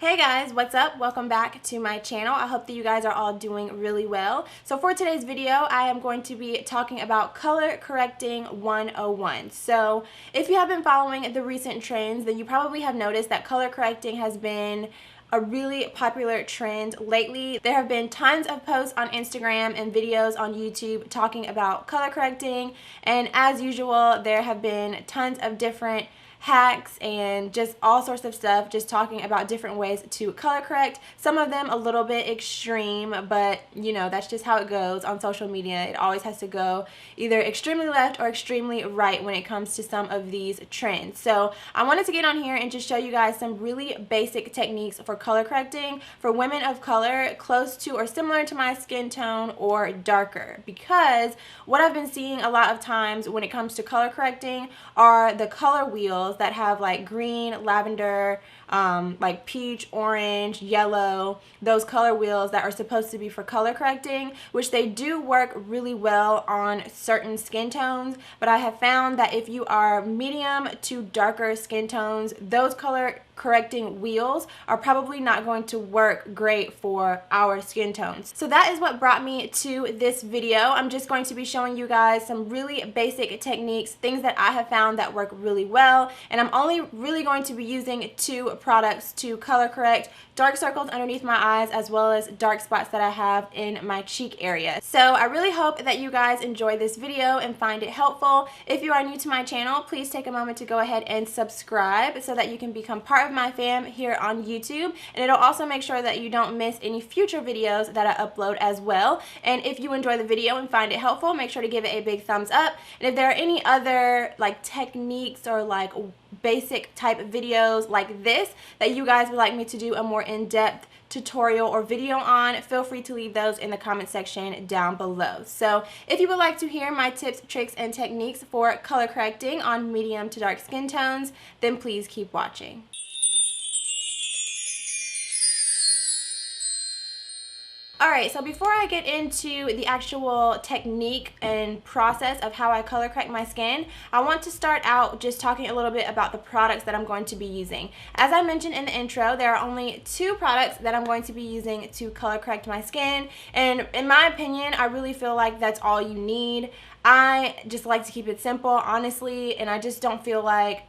Hey guys, what's up? Welcome back to my channel. I hope that you guys are all doing really well. So for today's video, I am going to be talking about color correcting 101. So if you have been following the recent trends, then you probably have noticed that color correcting has been a really popular trend lately. There have been tons of posts on Instagram and videos on YouTube talking about color correcting, and as usual, there have been tons of different hacks and just all sorts of stuff just talking about different ways to color correct. Some of them a little bit extreme, but you know, that's just how it goes on social media. It always has to go either extremely left or extremely right when it comes to some of these trends. So I wanted to get on here and just show you guys some really basic techniques for color correcting for women of color close to or similar to my skin tone or darker, because what I've been seeing a lot of times when it comes to color correcting are the color wheels that have like green, lavender, like peach, orange, yellow, those color wheels that are supposed to be for color correcting, which they do work really well on certain skin tones, but I have found that if you are medium to darker skin tones, those color correcting wheels are probably not going to work great for our skin tones. So that is what brought me to this video. I'm just going to be showing you guys some really basic techniques, things that I have found that work really well, and I'm only really going to be using two products to color correct dark circles underneath my eyes as well as dark spots that I have in my cheek area. So I really hope that you guys enjoy this video and find it helpful. If you are new to my channel, please take a moment to go ahead and subscribe so that you can become part of my fam here on YouTube, and it'll also make sure that you don't miss any future videos that I upload as well. And if you enjoy the video and find it helpful, make sure to give it a big thumbs up. And if there are any other like techniques or like basic type videos like this that you guys would like me to do a more in-depth tutorial or video on, feel free to leave those in the comment section down below. So if you would like to hear my tips, tricks, and techniques for color correcting on medium to dark skin tones, then please keep watching. Alright, so before I get into the actual technique and process of how I color correct my skin, I want to start out just talking a little bit about the products that I'm going to be using. As I mentioned in the intro, there are only two products that I'm going to be using to color correct my skin, and in my opinion, I really feel like that's all you need. I just like to keep it simple, honestly, and I just don't feel like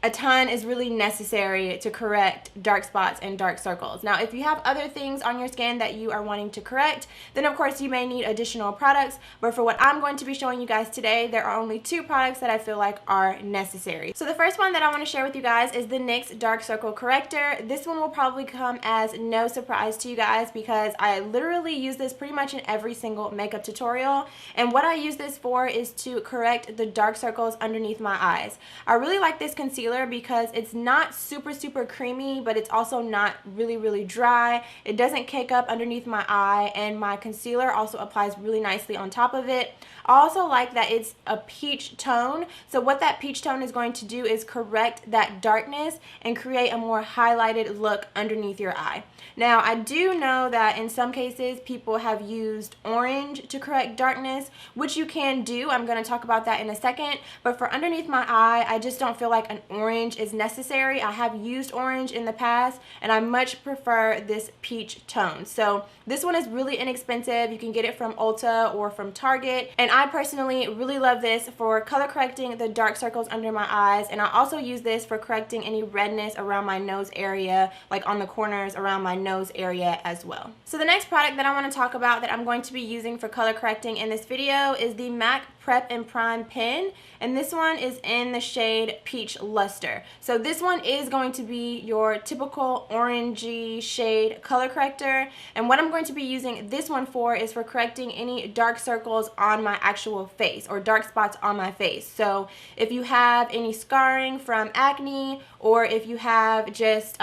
a ton is really necessary to correct dark spots and dark circles. Now, if you have other things on your skin that you are wanting to correct, then of course you may need additional products, but for what I'm going to be showing you guys today, there are only two products that I feel like are necessary. So the first one that I want to share with you guys is the NYX Dark Circle Corrector. This one will probably come as no surprise to you guys because I literally use this pretty much in every single makeup tutorial, and what I use this for is to correct the dark circles underneath my eyes. I really like this concealer because it's not super creamy, but it's also not really dry. It doesn't cake up underneath my eye, and my concealer also applies really nicely on top of it. I also like that it's a peach tone, so what that peach tone is going to do is correct that darkness and create a more highlighted look underneath your eye. Now, I do know that in some cases people have used orange to correct darkness, which you can do. I'm going to talk about that in a second, but for underneath my eye, I just don't feel like an orange is necessary. I have used orange in the past, and I much prefer this peach tone. So this one is really inexpensive. You can get it from Ulta or from Target, and I personally really love this for color correcting the dark circles under my eyes, and I also use this for correcting any redness around my nose area, like on the corners around my nose area as well. So the next product that I want to talk about that I'm going to be using for color correcting in this video is the MAC Prep and Prime Pen, and this one is in the shade Peach Luster. So this one is going to be your typical orangey shade color corrector, and what I'm going to be using this one for is for correcting any dark circles on my actual face or dark spots on my face. So if you have any scarring from acne, or if you have just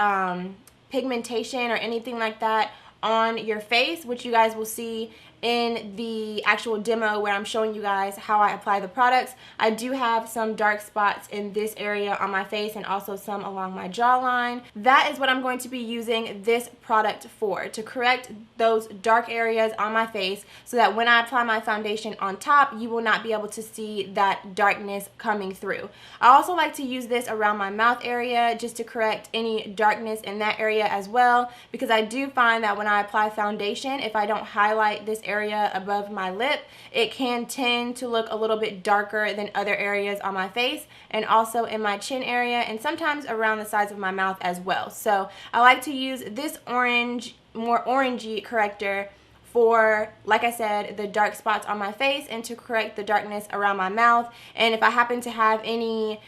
pigmentation or anything like that on your face, which you guys will see in the actual demo where I'm showing you guys how I apply the products, I do have some dark spots in this area on my face and also some along my jawline. That is what I'm going to be using this product for, to correct those dark areas on my face so that when I apply my foundation on top, you will not be able to see that darkness coming through. I also like to use this around my mouth area just to correct any darkness in that area as well, because I do find that when I apply foundation, if I don't highlight this area above my lip, it can tend to look a little bit darker than other areas on my face, and also in my chin area and sometimes around the sides of my mouth as well. So I like to use this orange, more orangey corrector for, like I said, the dark spots on my face and to correct the darkness around my mouth. And if I happen to have any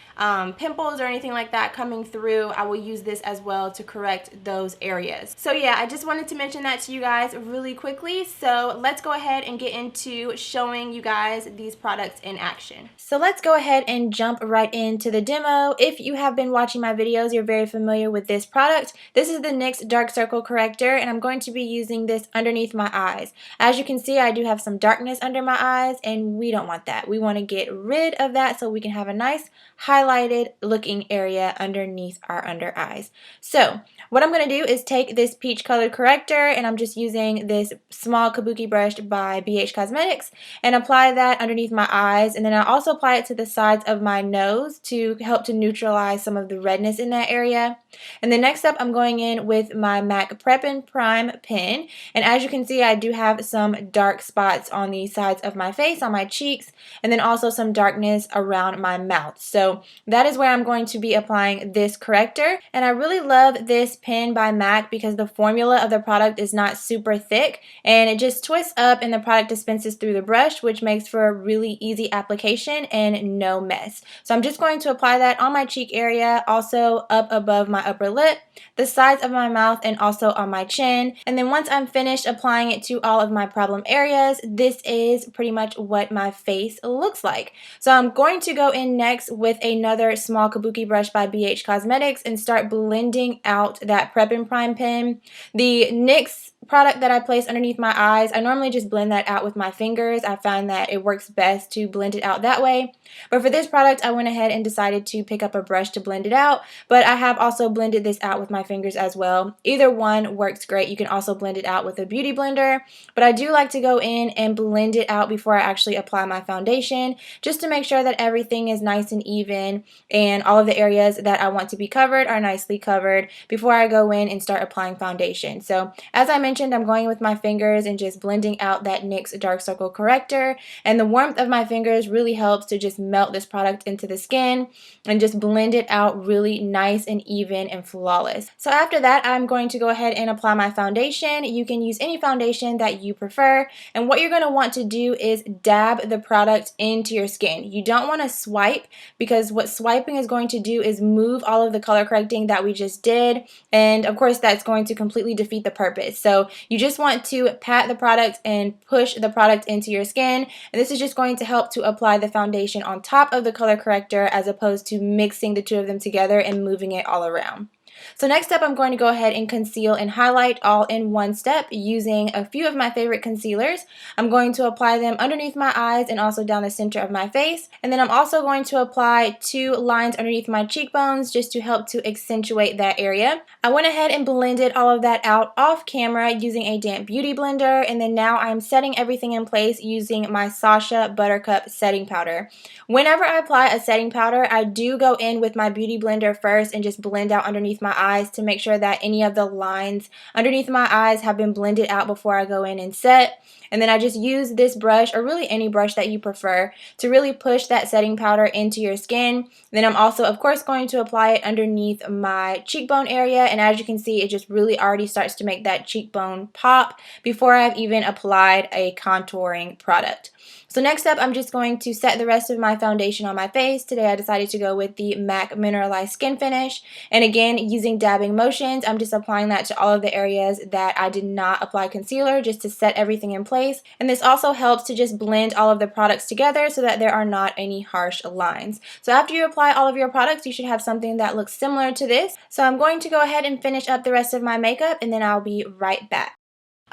pimples or anything like that coming through, I will use this as well to correct those areas. So yeah, I just wanted to mention that to you guys really quickly. So let's go ahead and get into showing you guys these products in action. So let's go ahead and jump right into the demo. If you have been watching my videos, you're very familiar with this product. This is the NYX Dark Circle Corrector, and I'm going to be using this underneath my eyes. As you can see, I do have some darkness under my eyes, and we don't want that. We want to get rid of that so we can have a nice highlighted looking area underneath our under eyes. So what I'm going to do is take this peach colored corrector, and I'm just using this small kabuki brush by BH Cosmetics, and apply that underneath my eyes, and then I also apply it to the sides of my nose to help to neutralize some of the redness in that area. And then next up, I'm going in with my MAC Prep and Prime pen, and as you can see, I do have some dark spots on the sides of my face, on my cheeks, and then also some darkness around my mouth. So that is where I'm going to be applying this corrector. And I really love this pen by MAC because the formula of the product is not super thick, and it just twists up and the product dispenses through the brush, which makes for a really easy application and no mess. So I'm just going to apply that on my cheek area, also up above my upper lip, the sides of my mouth, and also on my chin. And then once I'm finished applying it to all of my problem areas, this is pretty much what my face looks like. So I'm going to go in next with another small kabuki brush by BH Cosmetics and start blending out that Prep and Prime pen. The NYX product that I place underneath my eyes, I normally just blend that out with my fingers. I find that it works best to blend it out that way. But for this product, I went ahead and decided to pick up a brush to blend it out, but I have also blended this out with my fingers as well. Either one works great. You can also blend it out with a beauty blender, but I do like to go in and blend it out before I actually apply my foundation, just to make sure that everything is nice and even and all of the areas that I want to be covered are nicely covered before I go in and start applying foundation. So as I mentioned, I'm going with my fingers and just blending out that NYX Dark Circle Corrector, and the warmth of my fingers really helps to just melt this product into the skin and just blend it out really nice and even and flawless. So after that, I'm going to go ahead and apply my foundation. You can use any foundation that you prefer, and what you're going to want to do is dab the product into your skin. You don't want to swipe, because what swiping is going to do is move all of the color correcting that we just did, and of course that's going to completely defeat the purpose. So you just want to pat the product and push the product into your skin, and this is just going to help to apply the foundation on top of the color corrector as opposed to mixing the two of them together and moving it all around. So next up, I'm going to go ahead and conceal and highlight all in one step using a few of my favorite concealers. I'm going to apply them underneath my eyes and also down the center of my face. And then I'm also going to apply 2 lines underneath my cheekbones just to help to accentuate that area. I went ahead and blended all of that out off camera using a damp beauty blender. And then now I'm setting everything in place using my Sasha Buttercup setting powder. Whenever I apply a setting powder, I do go in with my beauty blender first and just blend out underneath my eyes to make sure that any of the lines underneath my eyes have been blended out before I go in and set. And then I just use this brush, or really any brush that you prefer, to really push that setting powder into your skin. Then I'm also, of course, going to apply it underneath my cheekbone area, and as you can see, it just really already starts to make that cheekbone pop before I've even applied a contouring product. So next up, I'm just going to set the rest of my foundation on my face. Today I decided to go with the MAC Mineralized Skin Finish, and again, using dabbing motions, I'm just applying that to all of the areas that I did not apply concealer, just to set everything in place. And this also helps to just blend all of the products together so that there are not any harsh lines. So after you apply all of your products, you should have something that looks similar to this. So I'm going to go ahead and finish up the rest of my makeup, and then I'll be right back.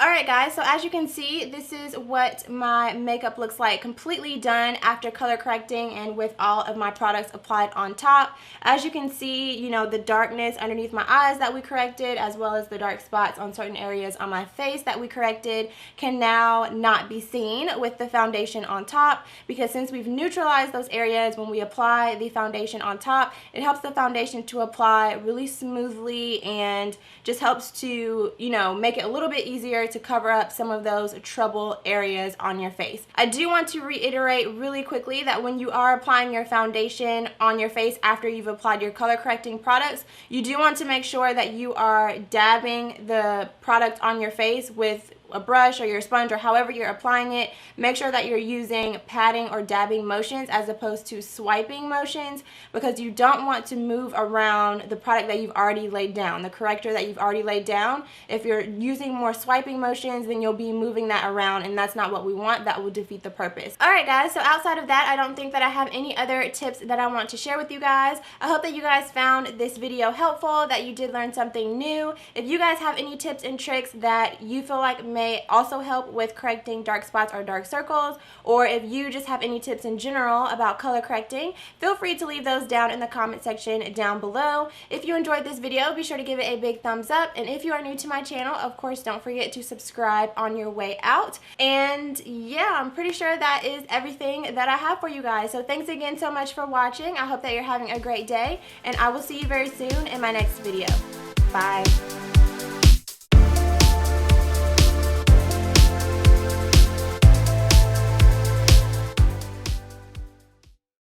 Alright guys, so as you can see, this is what my makeup looks like completely done after color correcting and with all of my products applied on top. As you can see, you know, the darkness underneath my eyes that we corrected, as well as the dark spots on certain areas on my face that we corrected, can now not be seen with the foundation on top, because since we've neutralized those areas when we apply the foundation on top, it helps the foundation to apply really smoothly and just helps to, you know, make it a little bit easier to cover up some of those trouble areas on your face. I do want to reiterate really quickly that when you are applying your foundation on your face after you've applied your color correcting products, you do want to make sure that you are dabbing the product on your face with a brush or your sponge or however you're applying it. Make sure that you're using patting or dabbing motions as opposed to swiping motions, because you don't want to move around the product that you've already laid down, the corrector that you've already laid down. If you're using more swiping motions, then you'll be moving that around, and that's not what we want. That will defeat the purpose. Alright guys, so outside of that, I don't think that I have any other tips that I want to share with you guys. I hope that you guys found this video helpful, that you did learn something new. If you guys have any tips and tricks that you feel like may also help with correcting dark spots or dark circles, or if you just have any tips in general about color correcting, feel free to leave those down in the comment section down below. If you enjoyed this video, be sure to give it a big thumbs up, and if you are new to my channel, of course, don't forget to subscribe on your way out. And yeah, I'm pretty sure that is everything that I have for you guys. So thanks again so much for watching. I hope that you're having a great day, and I will see you very soon in my next video. Bye.